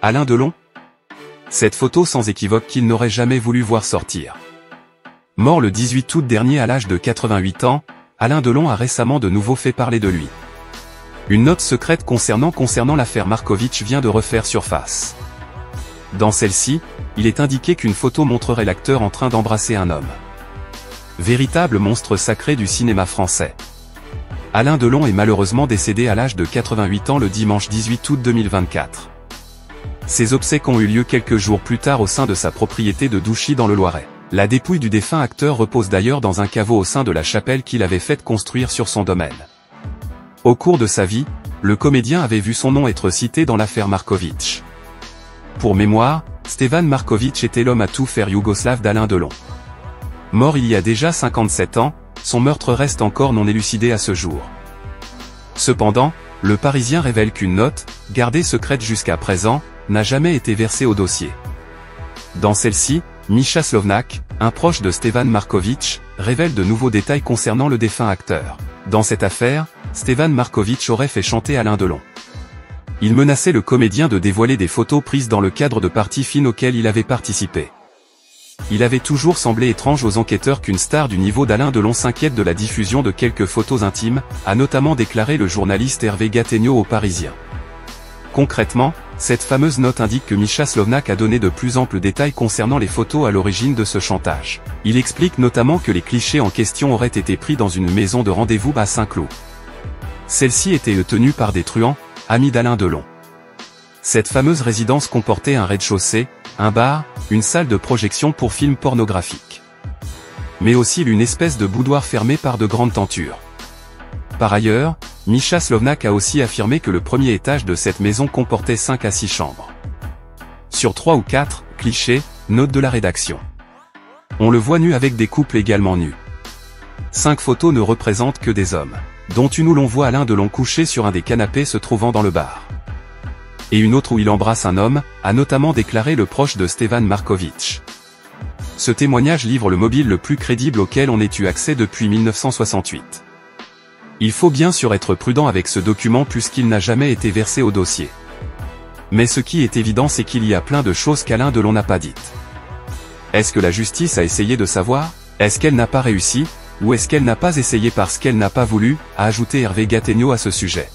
Alain Delon? Cette photo sans équivoque qu'il n'aurait jamais voulu voir sortir. Mort le 18 août dernier à l'âge de 88 ans, Alain Delon a récemment de nouveau fait parler de lui. Une note secrète concernant l'affaire Markovitch vient de refaire surface. Dans celle-ci, il est indiqué qu'une photo montrerait l'acteur en train d'embrasser un homme. Véritable monstre sacré du cinéma français. Alain Delon est malheureusement décédé à l'âge de 88 ans le dimanche 18 août 2024. Ses obsèques ont eu lieu quelques jours plus tard au sein de sa propriété de Douchy dans le Loiret. La dépouille du défunt acteur repose d'ailleurs dans un caveau au sein de la chapelle qu'il avait faite construire sur son domaine. Au cours de sa vie, le comédien avait vu son nom être cité dans l'affaire Markovitch. Pour mémoire, Stevan Markovitch était l'homme à tout faire yougoslave d'Alain Delon. Mort il y a déjà 57 ans, son meurtre reste encore non élucidé à ce jour. Cependant, le Parisien révèle qu'une note, gardée secrète jusqu'à présent, n'a jamais été versée au dossier. Dans celle-ci, Mischa Slovnak, un proche de Stevan Markovitch, révèle de nouveaux détails concernant le défunt acteur. Dans cette affaire, Stevan Markovitch aurait fait chanter Alain Delon. Il menaçait le comédien de dévoiler des photos prises dans le cadre de parties fines auxquelles il avait participé. Il avait toujours semblé étrange aux enquêteurs qu'une star du niveau d'Alain Delon s'inquiète de la diffusion de quelques photos intimes, a notamment déclaré le journaliste Hervé Gattegno au Parisien. Concrètement, cette fameuse note indique que Mischa Slovnak a donné de plus amples détails concernant les photos à l'origine de ce chantage. Il explique notamment que les clichés en question auraient été pris dans une maison de rendez-vous à Saint-Cloud. Celle-ci était tenue par des truands, amis d'Alain Delon. Cette fameuse résidence comportait un rez-de-chaussée, un bar, une salle de projection pour films pornographiques. Mais aussi une espèce de boudoir fermé par de grandes tentures. Par ailleurs, Mischa Slovnak a aussi affirmé que le premier étage de cette maison comportait 5 à 6 chambres. Sur 3 ou 4, clichés, note de la rédaction. On le voit nu avec des couples également nus. 5 photos ne représentent que des hommes, dont une où l'on voit Alain Delon couché sur un des canapés se trouvant dans le bar. Et une autre où il embrasse un homme, a notamment déclaré le proche de Stevan Markovitch. Ce témoignage livre le mobile le plus crédible auquel on ait eu accès depuis 1968. Il faut bien sûr être prudent avec ce document puisqu'il n'a jamais été versé au dossier. Mais ce qui est évident c'est qu'il y a plein de choses qu'Alain Delon n'a pas dites. Est-ce que la justice a essayé de savoir? Est-ce qu'elle n'a pas réussi? Ou est-ce qu'elle n'a pas essayé parce qu'elle n'a pas voulu, a ajouté Hervé Gattegno à ce sujet.